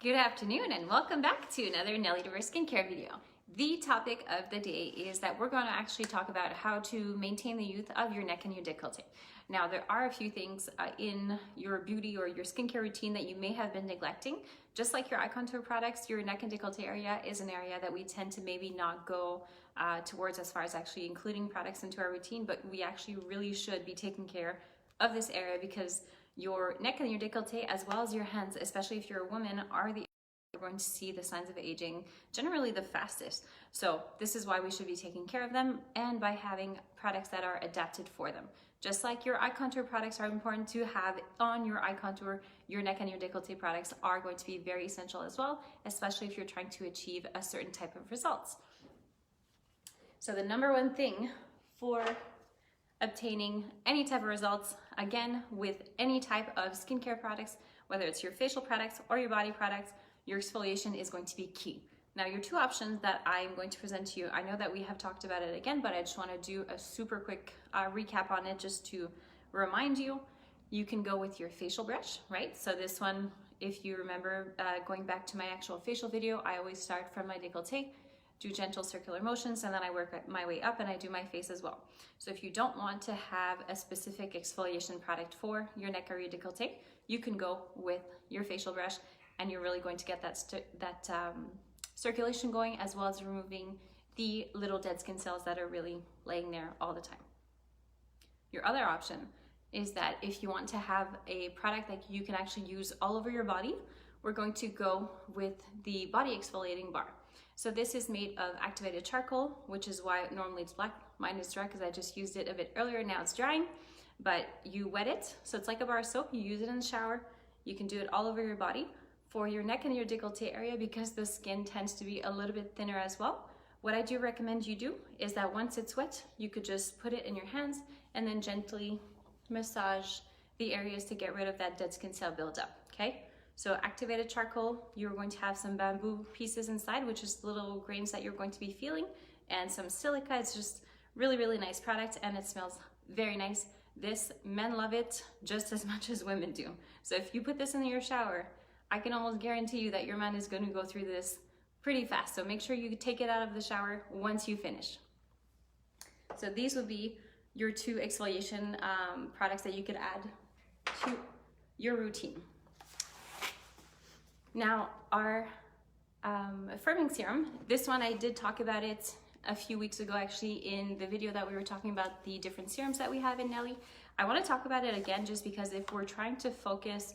Good afternoon and welcome back to another Nelly Diverse Skincare video. The topic of the day is that we're going to actually talk about how to maintain the youth of your neck and your décolleté. Now, there are a few things in your beauty or your skincare routine that you may have been neglecting. Just like your eye contour products, your neck and décolleté area is an area that we tend to maybe not go towards as far as actually including products into our routine, but we actually really should be taking care of this area because your neck and your décolleté, as well as your hands, especially if you're a woman, are the you're going to see the signs of aging generally the fastest. So this is why we should be taking care of them, and by having products that are adapted for them. Just like your eye contour products are important to have on your eye contour, your neck and your décolleté products are going to be very essential as well, especially if you're trying to achieve a certain type of results. So the number one thing for obtaining any type of results, again, with any type of skincare products, whether it's your facial products or your body products, your exfoliation is going to be key. Now, your two options that I'm going to present to you, I know that we have talked about it again, but I just want to do a super quick recap on it just to remind you. You can go with your facial brush, right? So this one, if you remember going back to my actual facial video, I always start from my décolleté, do gentle circular motions, and then I work my way up and I do my face as well. So if you don't want to have a specific exfoliation product for your neck or your décolleté, you can go with your facial brush and you're really going to get that circulation going, as well as removing the little dead skin cells that are really laying there all the time. Your other option is that if you want to have a product that you can actually use all over your body, we're going to go with the Body Exfoliating Bar. So this is made of activated charcoal, which is why normally it's black. Mine is dry because I just used it a bit earlier. Now it's drying, but you wet it. So it's like a bar of soap. You use it in the shower. You can do it all over your body. For your neck and your décolleté area, because the skin tends to be a little bit thinner as well, what I do recommend you do is that once it's wet, you could just put it in your hands and then gently massage the areas to get rid of that dead skin cell buildup, okay? So activated charcoal, you're going to have some bamboo pieces inside, which is little grains that you're going to be feeling, and some silica. It's just really, really nice product, and it smells very nice. This, men love it just as much as women do. So if you put this in your shower, I can almost guarantee you that your man is going to go through this pretty fast. So make sure you take it out of the shower once you finish. So these would be your two exfoliation products that you could add to your routine. Now, our firming serum, this one I did talk about it a few weeks ago actually in the video that we were talking about the different serums that we have in Nelly. I want to talk about it again just because if we're trying to focus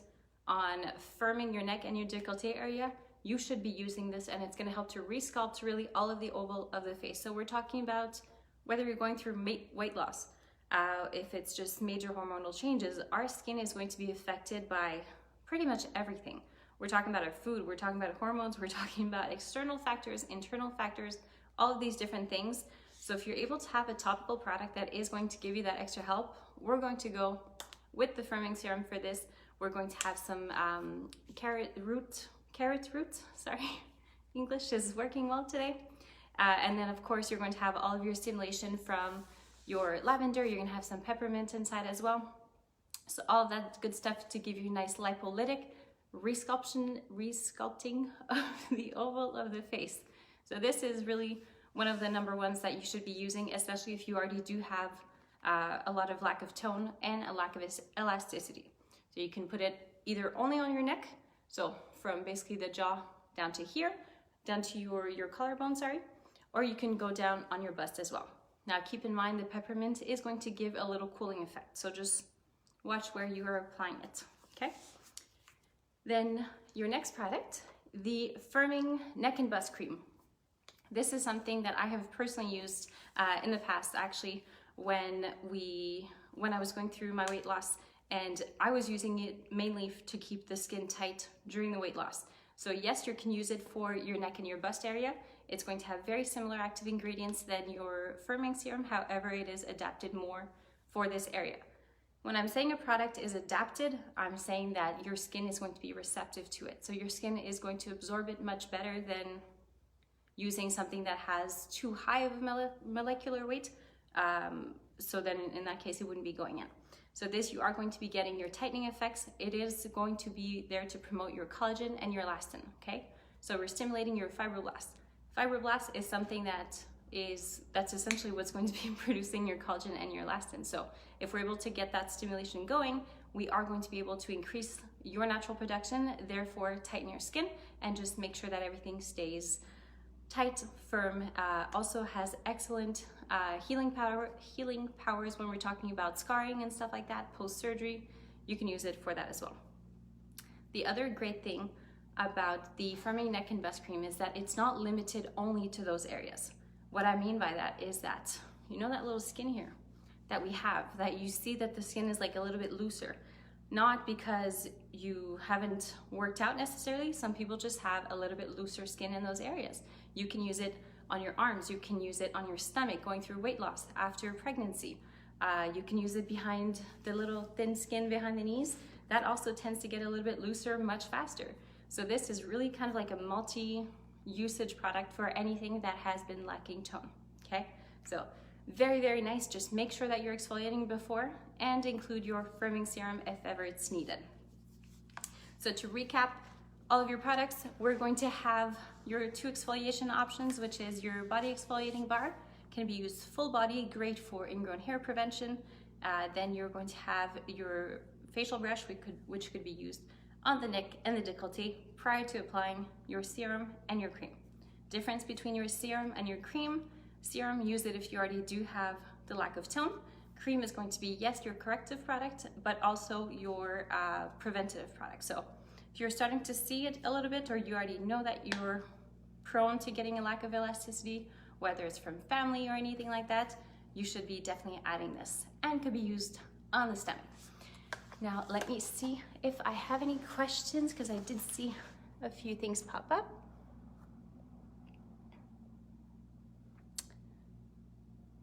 on firming your neck and your décolleté area, you should be using this, and it's going to help to resculpt really all of the oval of the face. So we're talking about whether you're going through weight loss, if it's just major hormonal changes, our skin is going to be affected by pretty much everything. We're talking about our food, we're talking about hormones, we're talking about external factors, internal factors, all of these different things. So if you're able to have a topical product that is going to give you that extra help, we're going to go with the firming serum for this. We're going to have some carrot root, sorry, English is working well today. And then of course you're going to have all of your stimulation from your lavender, you're gonna have some peppermint inside as well. So all of that good stuff to give you a nice lipolytic resculpting of the oval of the face. So this is really one of the number ones that you should be using, especially if you already do have a lot of lack of tone and a lack of elasticity. So you can put it either only on your neck, so from basically the jaw down to here, down to your collarbone, sorry, or you can go down on your bust as well. Now keep in mind the peppermint is going to give a little cooling effect, so just watch where you are applying it, okay? Then your next product, the Firming Neck and Bust Cream. This is something that I have personally used in the past, actually, when I was going through my weight loss. And I was using it mainly to keep the skin tight during the weight loss. So yes, you can use it for your neck and your bust area. It's going to have very similar active ingredients than your firming serum. However, it is adapted more for this area. When I'm saying a product is adapted, I'm saying that your skin is going to be receptive to it. So your skin is going to absorb it much better than using something that has too high of a molecular weight. So then in that case, it wouldn't be going in. So this, you are going to be getting your tightening effects. It is going to be there to promote your collagen and your elastin, okay? So we're stimulating your fibroblasts. Fibroblasts is something that's essentially what's going to be producing your collagen and your elastin. So if we're able to get that stimulation going, we are going to be able to increase your natural production, therefore tighten your skin and just make sure that everything stays tight, firm. Also has excellent healing powers when we're talking about scarring and stuff like that, post-surgery. You can use it for that as well. The other great thing about the Firming Neck and Bust Cream is that it's not limited only to those areas. What I mean by that is that, you know that little skin here that we have, that you see that the skin is like a little bit looser, not because you haven't worked out necessarily. Some people just have a little bit looser skin in those areas. You can use it on your arms, you can use it on your stomach going through weight loss after pregnancy. You can use it behind the little thin skin behind the knees. That also tends to get a little bit looser much faster. So this is really kind of like a multi-usage product for anything that has been lacking tone, okay? So very, very nice. Just make sure that you're exfoliating before and include your firming serum if ever it's needed. So to recap all of your products, we're going to have your 2 exfoliation options, which is your Body Exfoliating Bar, can be used full body, great for ingrown hair prevention. Then you're going to have your facial brush, which could be used on the neck and the décolleté prior to applying your serum and your cream. Difference between your serum and your cream: serum, use it if you already do have the lack of tone. Cream is going to be, yes, your corrective product, but also your preventative product. So if you're starting to see it a little bit, or you already know that you're prone to getting a lack of elasticity, whether it's from family or anything like that, you should be definitely adding this, and could be used on the stomach. Now, let me see if I have any questions, because I did see a few things pop up.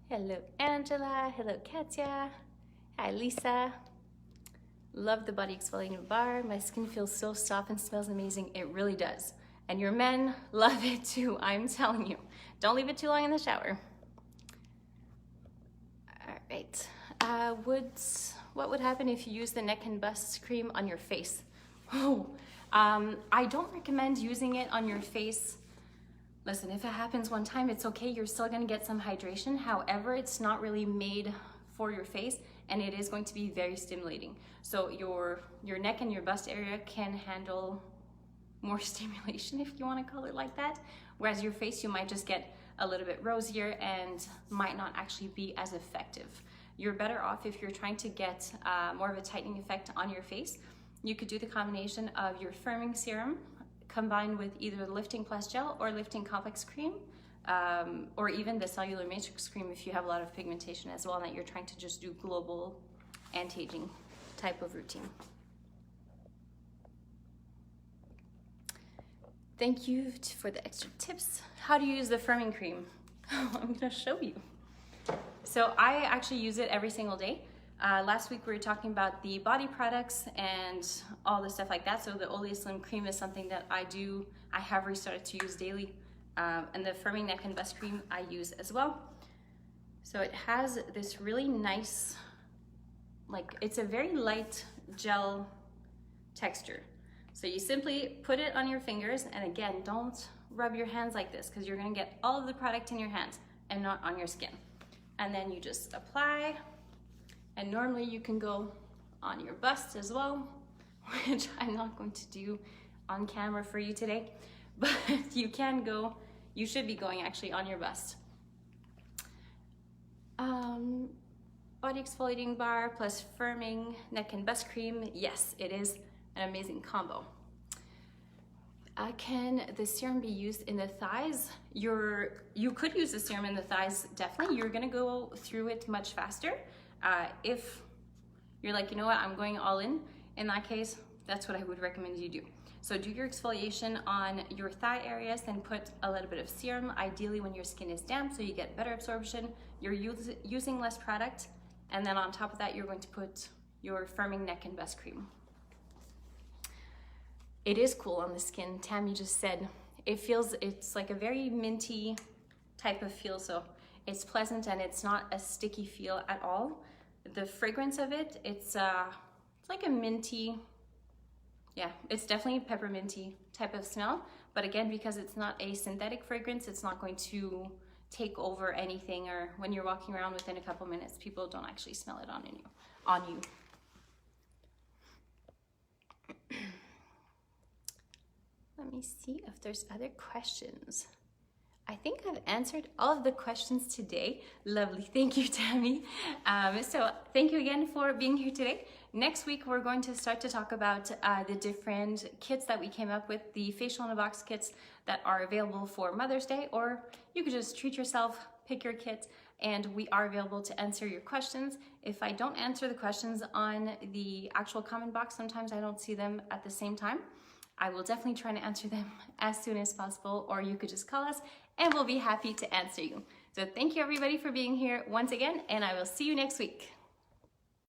Hello, Angela. Hello, Katya. Hi, Lisa. Love the Body Exfoliating Bar. My skin feels so soft and smells amazing. It really does. And your men love it too, I'm telling you. Don't leave it too long in the shower. All right. What would happen if you use the neck and bust cream on your face? I don't recommend using it on your face. Listen, if it happens one time, it's okay. You're still gonna get some hydration. However, it's not really made for your face, and it is going to be very stimulating. So your neck and your bust area can handle more stimulation, if you want to call it like that. Whereas your face, you might just get a little bit rosier and might not actually be as effective. You're better off if you're trying to get more of a tightening effect on your face. You could do the combination of your firming serum combined with either the Lifting Plus Gel or Lifting Complex Cream, or even the Cellular Matrix Cream if you have a lot of pigmentation as well, and that you're trying to just do global anti-aging type of routine. Thank you for the extra tips. How do you use the firming cream? I'm gonna show you. So I actually use it every single day. Last week we were talking about the body products and all the stuff like that. So the Olay Slim Cream is something that I have restarted to use daily. And the Firming Neck and Bust Cream I use as well. So it has this really nice, it's a very light gel texture. So you simply put it on your fingers, and again, don't rub your hands like this, because you're gonna get all of the product in your hands and not on your skin. And then you just apply, and normally you can go on your bust as well, which I'm not going to do on camera for you today, but you should be going actually on your bust. Body Exfoliating Bar plus Firming Neck and Bust Cream, yes, it is an amazing combo. Can the serum be used in the thighs? You could use the serum in the thighs, definitely. You're gonna go through it much faster. If you're like, you know what, I'm going all in that case, that's what I would recommend you do. So do your exfoliation on your thigh areas, then put a little bit of serum, ideally when your skin is damp, so you get better absorption. You're using less product, and then on top of that, you're going to put your Firming Neck and Bust Cream. It is cool on the skin. Tammy just said it's like a very minty type of feel, so it's pleasant and it's not a sticky feel at all. the fragrance of it, it's like a minty, yeah, it's definitely a pepperminty type of smell. But again, because it's not a synthetic fragrance, it's not going to take over anything, or when you're walking around within a couple minutes, people don't actually smell it on you. Let me see if there's other questions. I think I've answered all of the questions today. Lovely, thank you, Tammy. So thank you again for being here today. Next week, we're going to start to talk about the different kits that we came up with, the facial in a box kits that are available for Mother's Day, or you could just treat yourself, pick your kit, and we are available to answer your questions. If I don't answer the questions on the actual comment box, sometimes I don't see them at the same time. I will definitely try to answer them as soon as possible, or you could just call us and we'll be happy to answer you. So thank you everybody for being here once again, and I will see you next week.